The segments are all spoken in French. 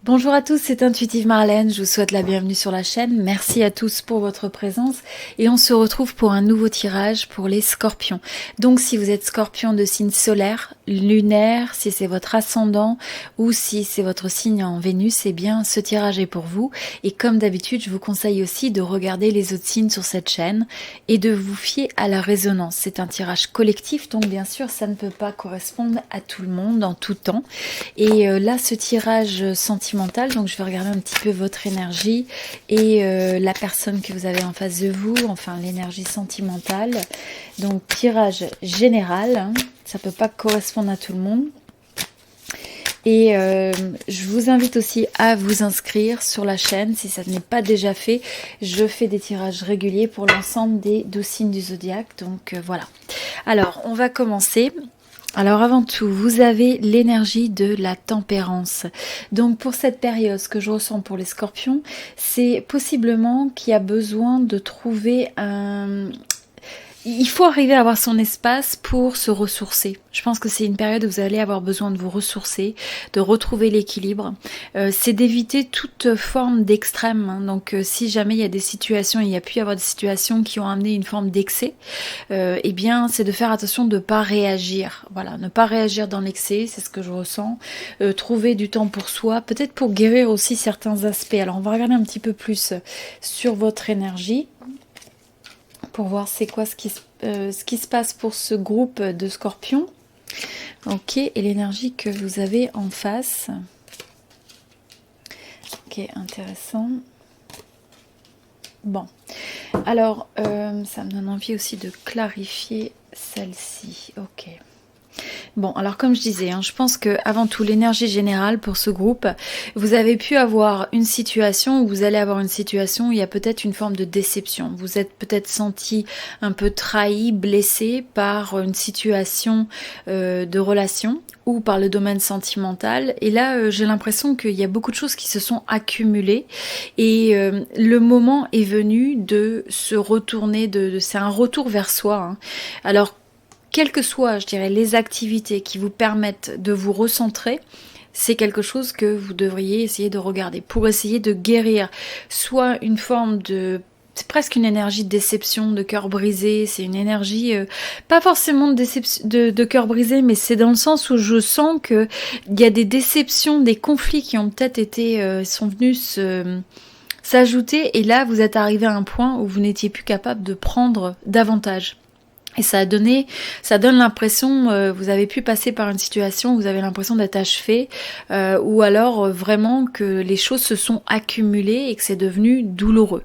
Bonjour à tous, c'est Intuitive Marlène, je vous souhaite la bienvenue sur la chaîne. Merci à tous pour votre présence et on se retrouve pour un nouveau tirage pour les scorpions. Donc si vous êtes scorpion de signe solaire, lunaire, si c'est votre ascendant ou si c'est votre signe en Vénus, eh bien ce tirage est pour vous. Et comme d'habitude, je vous conseille aussi de regarder les autres signes sur cette chaîne et de vous fier à la résonance. C'est un tirage collectif, donc bien sûr ça ne peut pas correspondre à tout le monde en tout temps. Et là, ce tirage sentimental, donc je vais regarder un petit peu votre énergie et la personne que vous avez en face de vous, enfin l'énergie sentimentale. Donc tirage général, hein, ça peut pas correspondre à tout le monde. Et je vous invite aussi à vous inscrire sur la chaîne si ça n'est pas déjà fait. Je fais des tirages réguliers pour l'ensemble des 12 signes du zodiaque. Donc voilà. Alors on va commencer. Alors avant tout, vous avez l'énergie de la tempérance. Donc pour cette période, ce que je ressens pour les scorpions, c'est possiblement qu'il y a besoin de trouver un... Il faut arriver à avoir son espace pour se ressourcer. Je pense que c'est une période où vous allez avoir besoin de vous ressourcer, de retrouver l'équilibre. C'est d'éviter toute forme d'extrême. Hein. Donc si jamais il y a des situations, il y a pu y avoir des situations qui ont amené une forme d'excès, eh bien c'est de faire attention de ne pas réagir. Voilà, ne pas réagir dans l'excès, c'est ce que je ressens. Trouver du temps pour soi, peut-être pour guérir aussi certains aspects. Alors on va regarder un petit peu plus sur votre énergie, pour voir c'est quoi ce qui se passe pour ce groupe de scorpions. Ok, et l'énergie que vous avez en face. Ok, intéressant. Bon, alors ça me donne envie aussi de clarifier celle-ci. Ok. Bon, alors comme je disais, hein, je pense que avant tout l'énergie générale pour ce groupe, vous avez pu avoir une situation où vous allez avoir une situation où il y a peut-être une forme de déception. Vous êtes peut-être senti un peu trahi, blessé par une situation de relation ou par le domaine sentimental. Et là, j'ai l'impression qu'il y a beaucoup de choses qui se sont accumulées et le moment est venu de se retourner, c'est un retour vers soi. Hein. Alors, quelles que soient, je dirais, les activités qui vous permettent de vous recentrer, c'est quelque chose que vous devriez essayer de regarder pour essayer de guérir soit une forme de... C'est presque une énergie de déception, de cœur brisé, c'est une énergie, pas forcément de cœur brisé, mais c'est dans le sens où je sens qu'il y a des déceptions, des conflits qui ont peut-être été, sont venus s'ajouter, et là vous êtes arrivé à un point où vous n'étiez plus capable de prendre davantage. Et ça donne l'impression, vous avez pu passer par une situation où vous avez l'impression d'être achevé, ou alors vraiment que les choses se sont accumulées et que c'est devenu douloureux.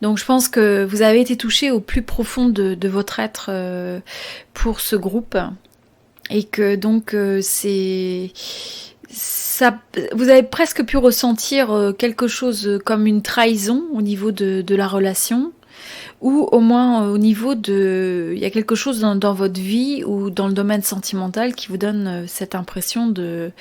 Donc je pense que vous avez été touché au plus profond de votre être pour ce groupe, et que donc ça, vous avez presque pu ressentir quelque chose comme une trahison au niveau de la relation. Ou au moins au niveau de... Il y a quelque chose dans votre vie ou dans le domaine sentimental qui vous donne cette impression de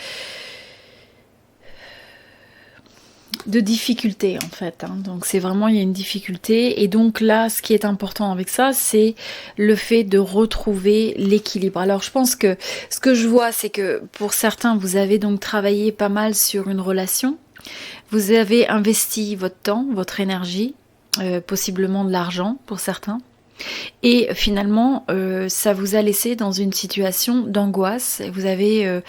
difficulté en fait. Hein. Donc c'est vraiment, il y a une difficulté. Et donc là, ce qui est important avec ça, c'est le fait de retrouver l'équilibre. Alors je pense que ce que je vois, c'est que pour certains, vous avez donc travaillé pas mal sur une relation. Vous avez investi votre temps, votre énergie, possiblement de l'argent pour certains, et finalement ça vous a laissé dans une situation d'angoisse. Vous avez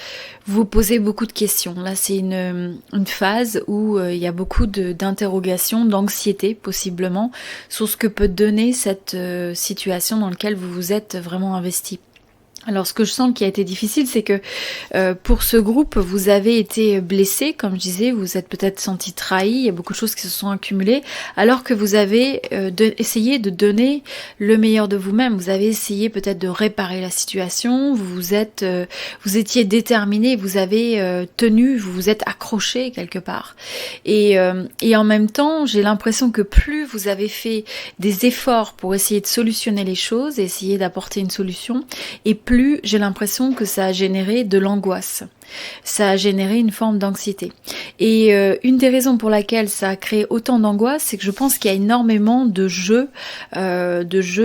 vous posez beaucoup de questions. Là c'est une phase où il y a beaucoup d'interrogations, d'anxiété possiblement sur ce que peut donner cette situation dans laquelle vous vous êtes vraiment investi. Alors ce que je sens qui a été difficile, c'est que pour ce groupe, vous avez été blessé, comme je disais, vous êtes peut-être senti trahi, il y a beaucoup de choses qui se sont accumulées, alors que vous avez essayé de donner le meilleur de vous-même. Vous avez essayé peut-être de réparer la situation, vous étiez déterminé, vous avez tenu, vous vous êtes accroché quelque part. Et en même temps, j'ai l'impression que plus vous avez fait des efforts pour essayer de solutionner les choses, essayer d'apporter une solution, et plus j'ai l'impression que ça a généré de l'angoisse. Ça a généré une forme d'anxiété. Et une des raisons pour laquelle ça a créé autant d'angoisse, c'est que je pense qu'il y a énormément de jeux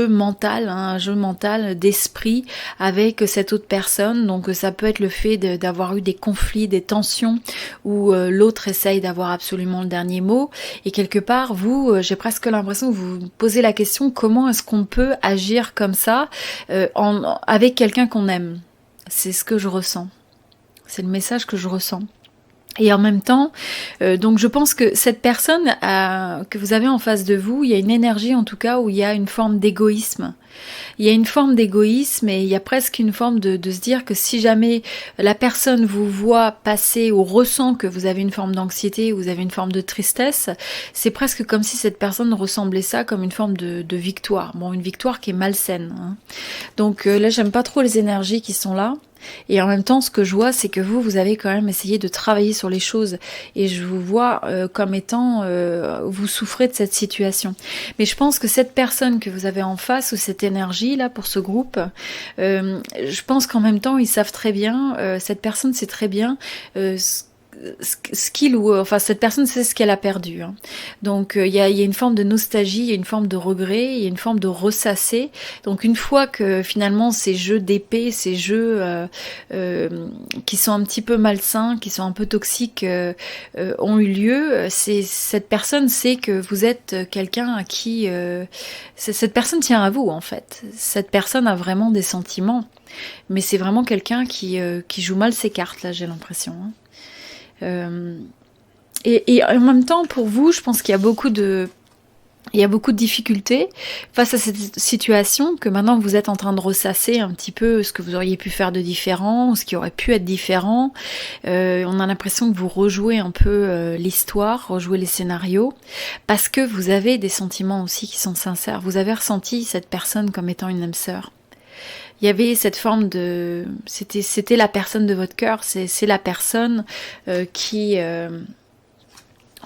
mental, un jeu mental d'esprit avec cette autre personne. Donc ça peut être le fait d'avoir eu des conflits, des tensions, où l'autre essaye d'avoir absolument le dernier mot. Et quelque part, j'ai presque l'impression que vous vous posez la question, comment est-ce qu'on peut agir comme ça avec quelqu'un qu'on aime? C'est ce que je ressens. C'est le message que je ressens. Et en même temps, donc je pense que cette personne que vous avez en face de vous, il y a une énergie en tout cas où il y a une forme d'égoïsme. Il y a une forme d'égoïsme et il y a presque une forme de se dire que si jamais la personne vous voit passer ou ressent que vous avez une forme d'anxiété, vous avez une forme de tristesse, c'est presque comme si cette personne ressemblait ça comme une forme de victoire. Bon, une victoire qui est malsaine. Hein. Donc là, j'aime pas trop les énergies qui sont là. Et en même temps, ce que je vois, c'est que vous avez quand même essayé de travailler sur les choses. Et je vous vois comme étant, vous souffrez de cette situation. Mais je pense que cette personne que vous avez en face, ou cette énergie là pour ce groupe, je pense qu'en même temps, ils savent très bien, cette personne sait très bien cette personne sait ce qu'elle a perdu. Hein. Donc il y a une forme de nostalgie, il y a une forme de regret, il y a une forme de ressasser. Donc une fois que finalement ces jeux d'épée, ces jeux qui sont un petit peu malsains, qui sont un peu toxiques, ont eu lieu, cette personne sait que vous êtes quelqu'un à qui cette personne tient à vous en fait. Cette personne a vraiment des sentiments, mais c'est vraiment quelqu'un qui joue mal ses cartes là, j'ai l'impression. Hein. Et en même temps, pour vous, je pense qu'il y a beaucoup de difficultés face à cette situation, que maintenant vous êtes en train de ressasser un petit peu ce que vous auriez pu faire de différent, ou ce qui aurait pu être différent. On a l'impression que vous rejouez un peu l'histoire, rejouez les scénarios, parce que vous avez des sentiments aussi qui sont sincères. Vous avez ressenti cette personne comme étant une âme sœur. Il y avait cette forme de... C'était la personne de votre cœur, c'est la personne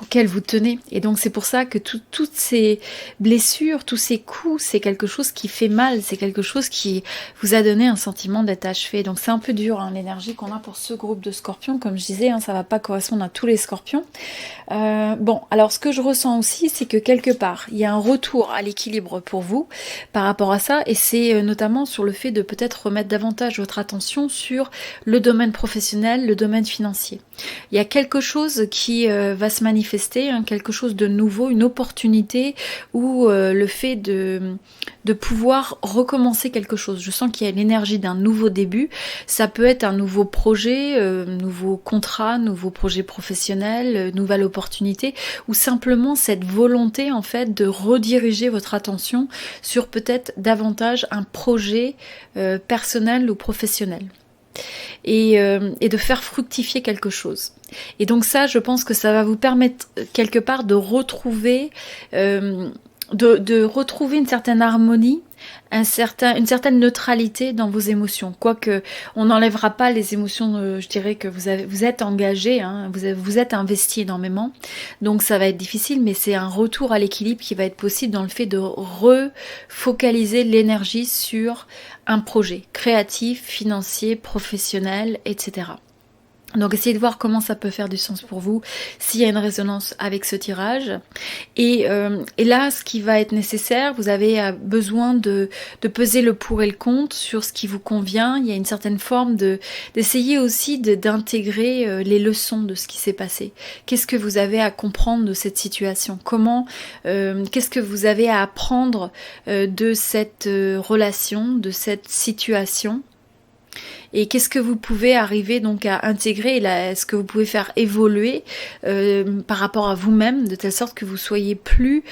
auquel vous tenez. Et donc c'est pour ça que toutes ces blessures, tous ces coups, c'est quelque chose qui fait mal, c'est quelque chose qui vous a donné un sentiment d'être achevé. Donc c'est un peu dur hein, l'énergie qu'on a pour ce groupe de scorpions. Comme je disais, hein, ça va pas correspondre à tous les scorpions. Bon, alors ce que je ressens aussi, c'est que quelque part, il y a un retour à l'équilibre pour vous par rapport à ça, et c'est notamment sur le fait de peut-être remettre davantage votre attention sur le domaine professionnel, le domaine financier. Il y a quelque chose qui va se manifester, hein, quelque chose de nouveau, une opportunité ou le fait de pouvoir recommencer quelque chose. Je sens qu'il y a l'énergie d'un nouveau début. Ça peut être un nouveau projet, nouveau contrat, nouveau projet professionnel, nouvelle opportunité, ou simplement cette volonté en fait de rediriger votre attention sur peut-être davantage un projet personnel ou professionnel. Et de faire fructifier quelque chose. Et donc ça, je pense que ça va vous permettre quelque part de retrouver retrouver une certaine harmonie, une certaine neutralité dans vos émotions. Quoique on n'enlèvera pas les émotions, je dirais que vous êtes engagé, hein, vous êtes investi énormément, donc ça va être difficile, mais c'est un retour à l'équilibre qui va être possible dans le fait de refocaliser l'énergie sur un projet créatif, financier, professionnel, etc. Donc essayez de voir comment ça peut faire du sens pour vous, s'il y a une résonance avec ce tirage. Et là, ce qui va être nécessaire, vous avez besoin de peser le pour et le contre sur ce qui vous convient. Il y a une certaine forme d'essayer aussi d'intégrer les leçons de ce qui s'est passé. Qu'est-ce que vous avez à comprendre de cette situation? Qu'est-ce que vous avez à apprendre de cette relation, de cette situation? Et qu'est-ce que vous pouvez arriver donc à intégrer, est-ce que vous pouvez faire évoluer par rapport à vous-même, de telle sorte que vous soyez plus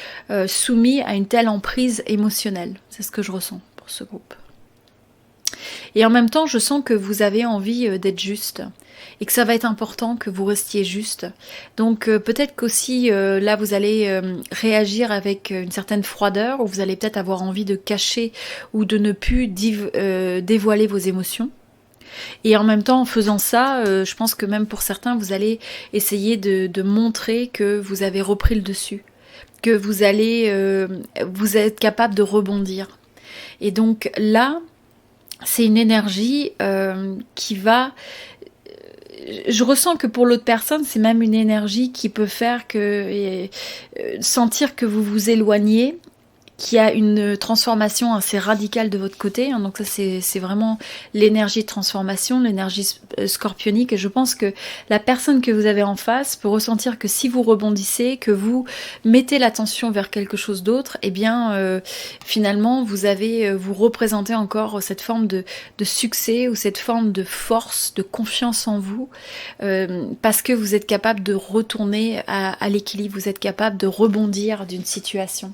soumis à une telle emprise émotionnelle. C'est ce que je ressens pour ce groupe. Et en même temps, je sens que vous avez envie d'être juste et que ça va être important que vous restiez juste. Donc peut-être qu'aussi là vous allez réagir avec une certaine froideur, ou vous allez peut-être avoir envie de cacher ou de ne plus dévoiler vos émotions. Et en même temps, en faisant ça, je pense que même pour certains, vous allez essayer de montrer que vous avez repris le dessus, que vous êtes capable de rebondir. Et donc là, c'est une énergie qui va je ressens que pour l'autre personne, c'est même une énergie qui peut faire que sentir que vous vous éloignez, qu'il y a une transformation assez radicale de votre côté. Hein, donc ça, c'est vraiment l'énergie de transformation, l'énergie scorpionique. Et je pense que la personne que vous avez en face peut ressentir que si vous rebondissez, que vous mettez l'attention vers quelque chose d'autre, eh bien, finalement, vous représentez encore cette forme de succès ou cette forme de force, de confiance en vous, parce que vous êtes capable de retourner à l'équilibre, vous êtes capable de rebondir d'une situation.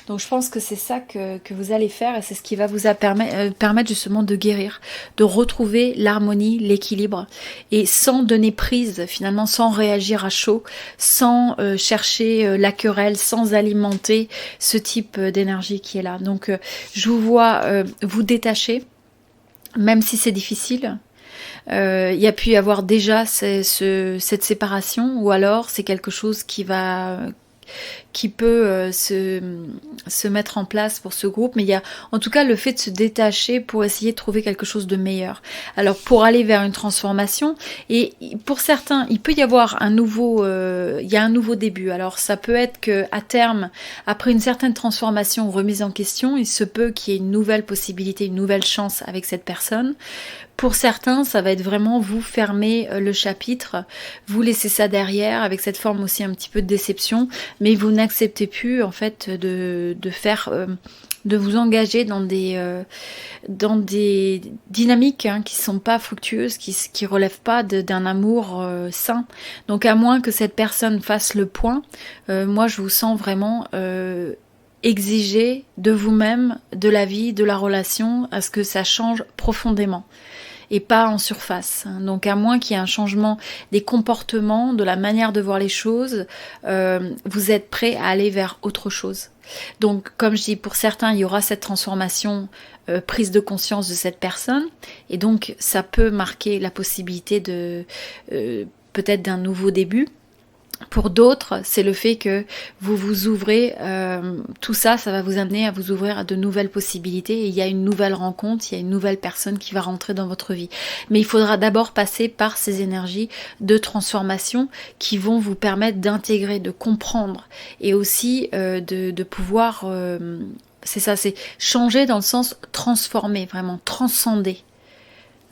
Donc je pense que c'est ça que vous allez faire et c'est ce qui va vous permettre justement de guérir, de retrouver l'harmonie, l'équilibre et sans donner prise finalement, sans réagir à chaud, sans chercher la querelle, sans alimenter ce type d'énergie qui est là. Donc je vous vois vous détacher, même si c'est difficile. Il y a pu y avoir déjà cette séparation ou alors c'est quelque chose qui peut se mettre en place pour ce groupe, mais il y a en tout cas le fait de se détacher pour essayer de trouver quelque chose de meilleur. Alors pour aller vers une transformation, et pour certains, il peut y avoir un nouveau début. Alors ça peut être que à terme, après une certaine transformation ou remise en question, il se peut qu'il y ait une nouvelle possibilité, une nouvelle chance avec cette personne. Pour certains, ça va être vraiment vous fermer le chapitre, vous laissez ça derrière avec cette forme aussi un petit peu de déception, mais vous n'acceptez plus en fait de vous engager dans des dynamiques qui sont pas fructueuses, qui relèvent pas d'un amour sain. Donc à moins que cette personne fasse le point, moi je vous sens vraiment exiger de vous-même, de la vie, de la relation, à ce que ça change profondément et pas en surface. Donc à moins qu'il y ait un changement des comportements, de la manière de voir les choses, vous êtes prêt à aller vers autre chose. Donc comme je dis, pour certains, il y aura cette transformation, prise de conscience de cette personne, et donc ça peut marquer la possibilité de peut-être d'un nouveau début. Pour d'autres, c'est le fait que vous vous ouvrez, tout ça, ça va vous amener à vous ouvrir à de nouvelles possibilités et il y a une nouvelle rencontre, il y a une nouvelle personne qui va rentrer dans votre vie. Mais il faudra d'abord passer par ces énergies de transformation qui vont vous permettre d'intégrer, de comprendre et aussi de pouvoir, c'est ça, c'est changer dans le sens transformer, vraiment transcender.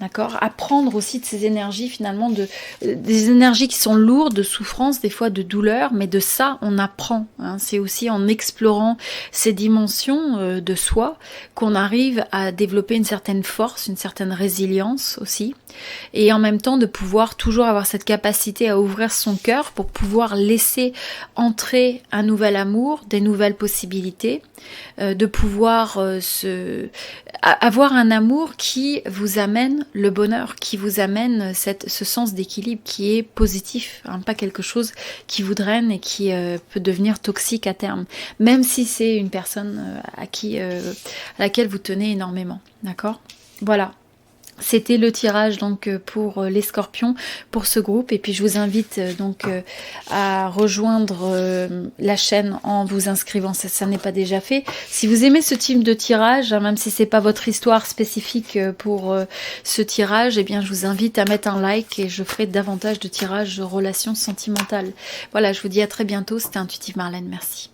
D'accord. Apprendre aussi de ces énergies finalement, des énergies qui sont lourdes de souffrance, des fois de douleur, mais de ça on apprend. Hein. C'est aussi en explorant ces dimensions de soi qu'on arrive à développer une certaine force, une certaine résilience aussi, et en même temps de pouvoir toujours avoir cette capacité à ouvrir son cœur pour pouvoir laisser entrer un nouvel amour, des nouvelles possibilités, de pouvoir avoir un amour qui vous amène le bonheur, qui vous amène ce sens d'équilibre qui est positif, hein, pas quelque chose qui vous draine et qui peut devenir toxique à terme, même si c'est une personne à laquelle vous tenez énormément, d'accord ? Voilà. C'était le tirage donc pour les scorpions, pour ce groupe, et puis je vous invite donc à rejoindre la chaîne en vous inscrivant si ça n'est pas déjà fait. Si vous aimez ce type de tirage, même si c'est pas votre histoire spécifique pour ce tirage, eh bien je vous invite à mettre un like et je ferai davantage de tirages de relations sentimentales. Voilà, je vous dis à très bientôt, c'était Intuitive Marlène, merci.